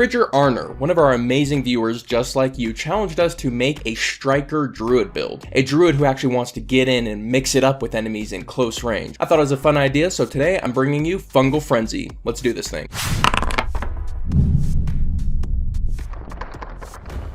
Bridger Arner, one of our amazing viewers just like you, challenged us to make a Striker Druid build. A Druid who actually wants to get in and mix it up with enemies in close range. I thought it was a fun idea, so today I'm bringing you Fungal Frenzy. Let's do this thing.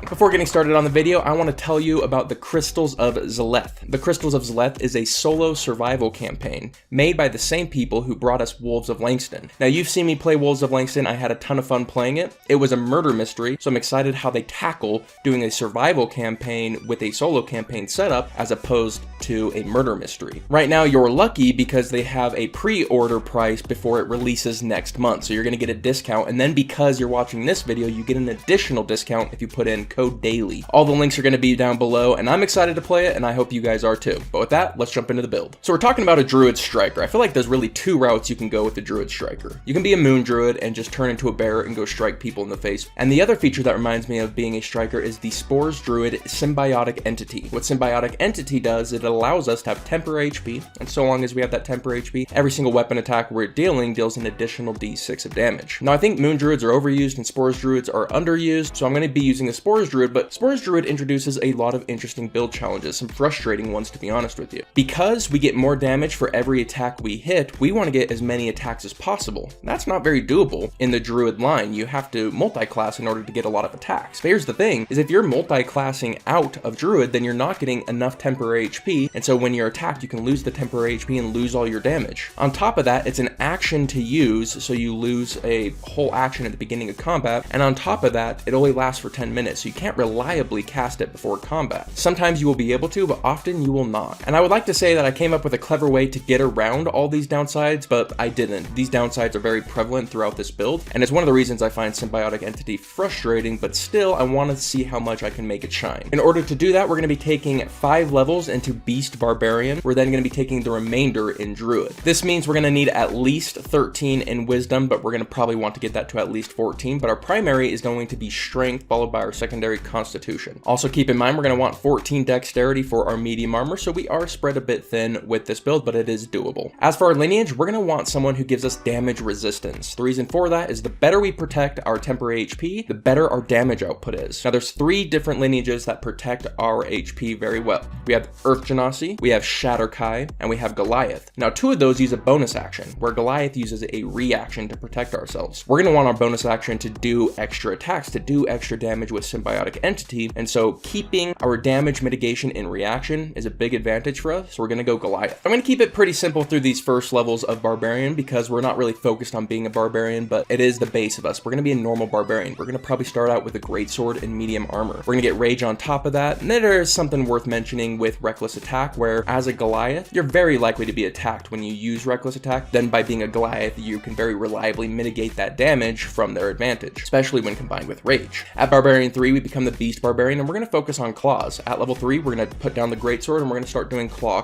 Before getting started on the video, I want to tell you about the Crystals of Zth. The Crystals of Zth is a solo survival campaign made by the same people who brought us Wolves of Langston. Now, you've seen me play Wolves of Langston. I had a ton of fun playing it. It was a murder mystery, so I'm excited how they tackle doing a survival campaign with a solo campaign setup as opposed to a murder mystery. Right now, you're lucky because they have a pre-order price before it releases next month, so you're going to get a discount, and then because you're watching this video, you get an additional discount if you put in code DAILY. All the links are going to be down below, and I'm excited to play it, and I hope you guys are too. But with that, let's jump into the build. So we're talking about a Druid Striker. I feel like there's really two routes you can go with the Druid Striker. You can be a Moon Druid and just turn into a bear and go strike people in the face. And the other feature that reminds me of being a Striker is the Spores Druid Symbiotic Entity. What Symbiotic Entity does, it allows us to have temporary HP, and so long as we have that temporary HP, every single weapon attack we're dealing deals an additional d6 of damage. Now, I think Moon Druids are overused and Spores Druids are underused, so I'm going to be using the Spores Druid, but Spores Druid introduces a lot of interesting build challenges, some frustrating ones to be honest with you. Because we get more damage for every attack we hit, we want to get as many attacks as possible. That's not very doable in the Druid line. You have to multi-class in order to get a lot of attacks. But here's the thing, is if you're multi-classing out of Druid, then you're not getting enough temporary HP, and so when you're attacked, you can lose the temporary HP and lose all your damage. On top of that, it's an action to use, so you lose a whole action at the beginning of combat, and on top of that, it only lasts for 10 minutes, so you can't reliably cast it before combat. Sometimes you will be able to, but often you will not. And I would like to say that I came up with a clever way to get around all these downsides, but I didn't. These downsides are very prevalent throughout this build, and it's one of the reasons I find Symbiotic Entity frustrating, but still I want to see how much I can make it shine. In order to do that, we're going to be taking 5 levels into Beast Barbarian. We're then going to be taking the remainder in Druid. This means we're going to need at least 13 in Wisdom, but we're going to probably want to get that to at least 14, but our primary is going to be Strength, followed by our secondary Constitution. Also keep in mind we're going to want 14 Dexterity for our medium armor, so we are spread a bit thin with this build, but it is doable. As for our lineage, we're going to want someone who gives us damage resistance. The reason for that is the better we protect our temporary HP, the better our damage output is. Now there's 3 different lineages that protect our HP very well. We have Earth Genasi, we have Shatterkai, and we have Goliath. Now 2 of those use a bonus action, where Goliath uses a reaction to protect ourselves. We're going to want our bonus action to do extra attacks, to do extra damage with Symbiotic Entity, and so keeping our damage mitigation in reaction is a big advantage for us, so we're going to go Goliath. I'm going to keep it pretty simple through these first levels of Barbarian because we're not really focused on being a Barbarian, but it is the base of us. We're going to be a normal Barbarian. We're going to probably start out with a Greatsword and medium armor. We're going to get Rage on top of that, and then there's something worth mentioning with Reckless Attack, where as a Goliath, you're very likely to be attacked when you use Reckless Attack. Then by being a Goliath, you can very reliably mitigate that damage from their advantage, especially when combined with Rage. At Barbarian 3, we become the Beast Barbarian, and we're going to focus on claws. At level 3, we're going to put down the Greatsword, and we're going to start doing Claw.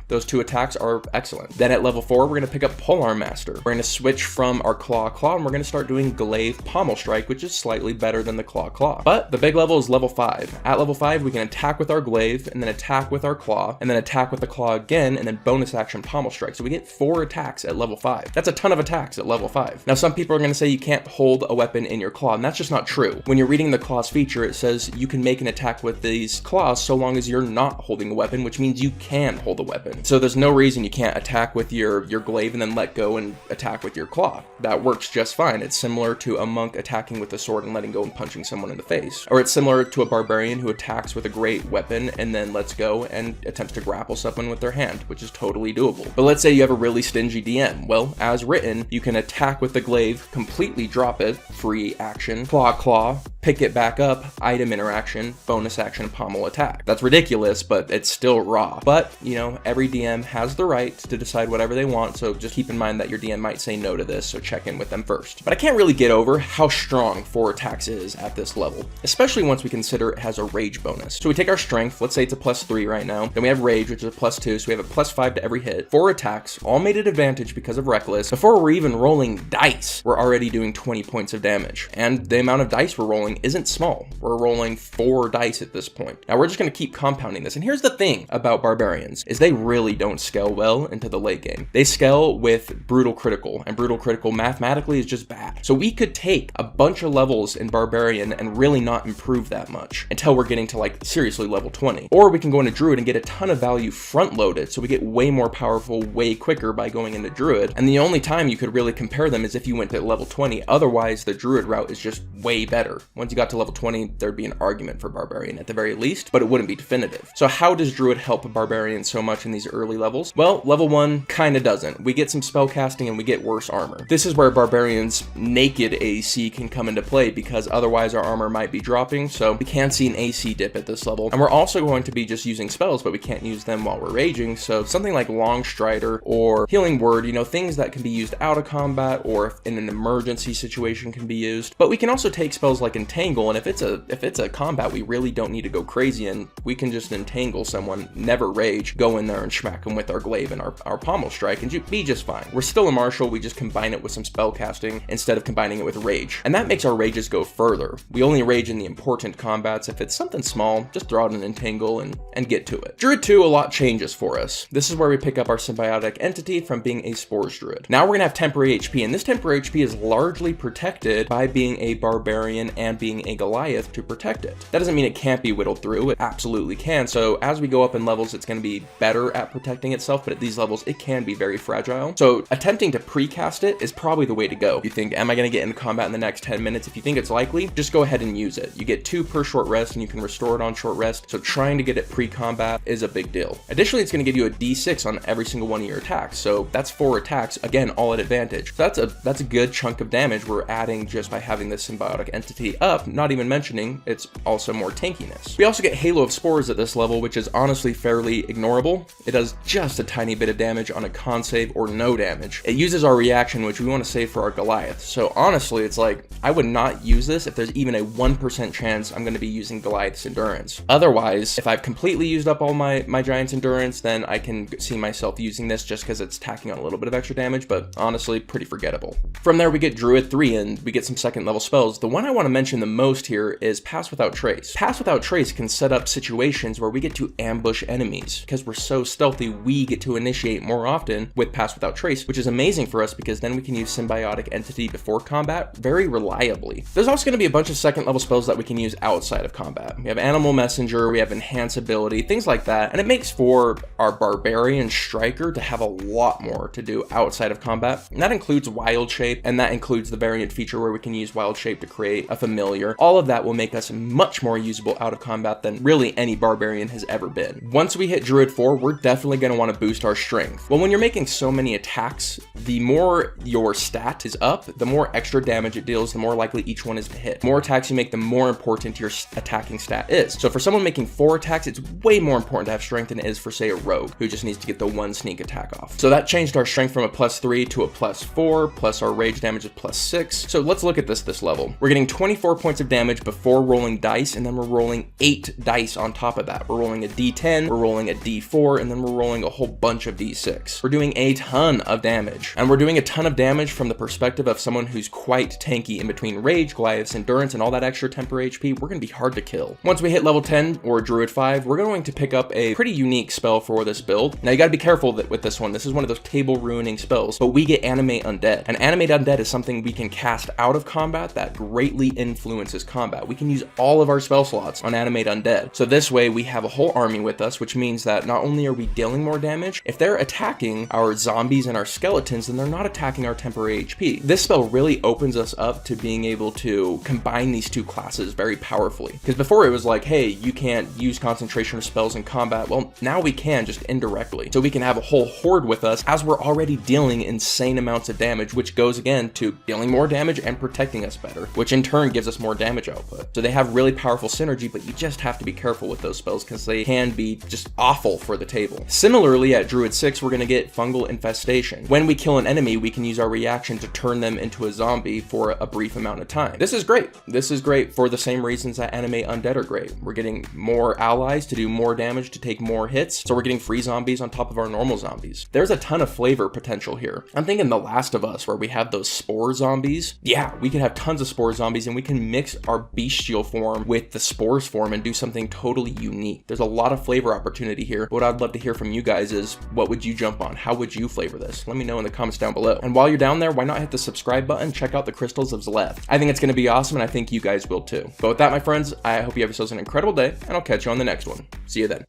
Those 2 attacks are excellent. Then at level 4, we're going to pick up Polearm Master. We're going to switch from our Claw, and we're going to start doing Glaive Pommel Strike, which is slightly better than the Claw. But the big level is level 5. At level 5, we can attack with our Glaive, and then attack with our Claw, and then attack with the Claw again, and then bonus action Pommel Strike. So we get 4 attacks at level 5. That's a ton of attacks at level 5. Now, some people are going to say you can't hold a weapon in your Claw, and that's just not true. When you're reading the Claws feature, it says you can make an attack with these claws so long as you're not holding a weapon, which means you can hold a weapon. So there's no reason you can't attack with your glaive and then let go and attack with your claw. That works just fine. It's similar to a monk attacking with a sword and letting go and punching someone in the face. Or it's similar to a barbarian who attacks with a great weapon and then lets go and attempts to grapple someone with their hand, which is totally doable. But let's say you have a really stingy DM. Well, as written, you can attack with the glaive, completely drop it, free action, claw, pick it back up, item interaction, bonus action, pommel attack. That's ridiculous, but it's still raw. But, you know, every DM has the right to decide whatever they want, so just keep in mind that your DM might say no to this, so check in with them first. But I can't really get over how strong 4 attacks is at this level, especially once we consider it has a rage bonus. So we take our strength, let's say it's a +3 right now, then we have rage, which is a +2, so we have a +5 to every hit. 4 attacks, all made at advantage because of reckless. Before we're even rolling dice, we're already doing 20 points of damage. And the amount of dice we're rolling rolling isn't small. We're rolling 4 dice at this point. Now we're just going to keep compounding this. And here's the thing about barbarians, is they really don't scale well into the late game. They scale with brutal critical, and brutal critical mathematically is just bad. So we could take a bunch of levels in barbarian and really not improve that much until we're getting to like seriously level 20. Or we can go into druid and get a ton of value front loaded, so we get way more powerful way quicker by going into druid. And the only time you could really compare them is if you went to level 20. Otherwise, the druid route is just way better. Once you got to level 20, there'd be an argument for barbarian at the very least, but it wouldn't be definitive. So how does druid help barbarian so much in these early levels? Well, level 1 kind of doesn't. We get some spell casting and we get worse armor. This is where barbarian's naked AC can come into play, because otherwise our armor might be dropping, so we can see an AC dip at this level. And we're also going to be just using spells, but we can't use them while we're raging, so something like Long Strider or Healing Word, you know, things that can be used out of combat or if in an emergency situation can be used. But we can also take spells like Entangle, and if it's a combat we really don't need to go crazy in, we can just entangle someone, never rage, go in there and smack them with our glaive and our pommel strike and be just fine. We're still a martial, we just combine it with some spell casting instead of combining it with rage. And that makes our rages go further. We only rage in the important combats. If it's something small, just throw out an entangle and get to it. Druid 2, a lot changes for us. This is where we pick up our symbiotic entity from being a spores druid. Now we're gonna have temporary HP, and this temporary HP is largely protected by being a barbarian and being a Goliath to protect it. That doesn't mean it can't be whittled through, it absolutely can. So as we go up in levels, it's gonna be better at protecting itself, but at these levels, it can be very fragile. So attempting to precast it is probably the way to go. You think, am I gonna get into combat in the next 10 minutes? If you think it's likely, just go ahead and use it. You get 2 per short rest and you can restore it on short rest. So trying to get it pre-combat is a big deal. Additionally, it's gonna give you a D6 on every single one of your attacks. So that's 4 attacks, again, all at advantage. So that's a good chunk of damage we're adding just by having this symbiotic entity up, not even mentioning it's also more tankiness. We also get Halo of Spores at this level, which is honestly fairly ignorable. It does just a tiny bit of damage on a con save or no damage. It uses our reaction, which we want to save for our Goliath. So honestly, it's like, I would not use this if there's even a 1% chance I'm going to be using Goliath's endurance. Otherwise, if I've completely used up all my giant's endurance, then I can see myself using this just because it's tacking on a little bit of extra damage, but honestly, pretty forgettable. From there, we get Druid 3 and we get some second level spells. The one I want to mention the most here is Pass Without Trace. Pass Without Trace can set up situations where we get to ambush enemies. Because we're so stealthy, we get to initiate more often with Pass Without Trace, which is amazing for us because then we can use Symbiotic Entity before combat very reliably. There's also going to be a bunch of second level spells that we can use outside of combat. We have Animal Messenger, we have Enhance Ability, things like that, and it makes for our Barbarian Striker to have a lot more to do outside of combat. And that includes Wild Shape, and that includes the variant feature where we can use Wild Shape to create a familiar. All of that will make us much more usable out of combat than really any Barbarian has ever been. Once we hit Druid 4, we're definitely going to want to boost our strength. Well, when you're making so many attacks, the more your stat is up, the more extra damage it deals, the more likely each one is to hit. The more attacks you make, the more important your attacking stat is. So for someone making 4 attacks, it's way more important to have strength than it is for, say, a rogue who just needs to get the 1 sneak attack off. So that changed our strength from a +3 to a +4, plus our rage damage is +6. So let's look at this level. We're getting 24 points of damage before rolling dice, and then we're rolling 8 dice on top of that. We're rolling a D10, we're rolling a D4, and then we're rolling a whole bunch of D6. We're doing a ton of damage, and we're doing a ton of damage from the perspective of someone who's quite tanky. In between rage, Goliath's endurance, and all that extra temporary HP, we're going to be hard to kill. Once we hit level 10 or Druid 5, we're going to pick up a pretty unique spell for this build. Now you got to be careful with this one. This is one of those table ruining spells, but we get Animate Undead. And Animate Undead is something we can cast out of combat that greatly influences combat. We can use all of our spell slots on Animate Undead. So this way we have a whole army with us, which means that not only are we dealing more damage, if they're attacking our zombies and our skeletons, then they're not attacking our temporary HP. This spell really opens us up to being able to combine these 2 classes very powerfully. Because before it was like, hey, you can't use concentration of spells in combat. Well, now we can, just indirectly. So we can have a whole horde with us as we're already dealing insane amounts of damage, which goes again to dealing more damage and protecting us better, which in turn gives us more damage output. So they have really powerful synergy, but you just have to be careful with those spells because they can be just awful for the table. Similarly, at Druid 6, we're going to get Fungal Infestation. When we kill an enemy, we can use our reaction to turn them into a zombie for a brief amount of time. This is great. This is great for the same reasons that Animate Undead are great. We're getting more allies to do more damage, to take more hits, so we're getting free zombies on top of our normal zombies. There's a ton of flavor potential here. I'm thinking The Last of Us, where we have those spore zombies. Yeah, we could have tons of spore zombies, and we can can mix our bestial form with the spores form and do something totally unique. There's a lot of flavor opportunity here. What I'd love to hear from you guys is, what would you jump on? How would you flavor this? Let me know in the comments down below. And while you're down there, why not hit the subscribe button? Check out the Crystals of Zth. I think it's going to be awesome, and I think you guys will too. But with that, my friends, I hope you have yourselves an incredible day, and I'll catch you on the next one. See you then.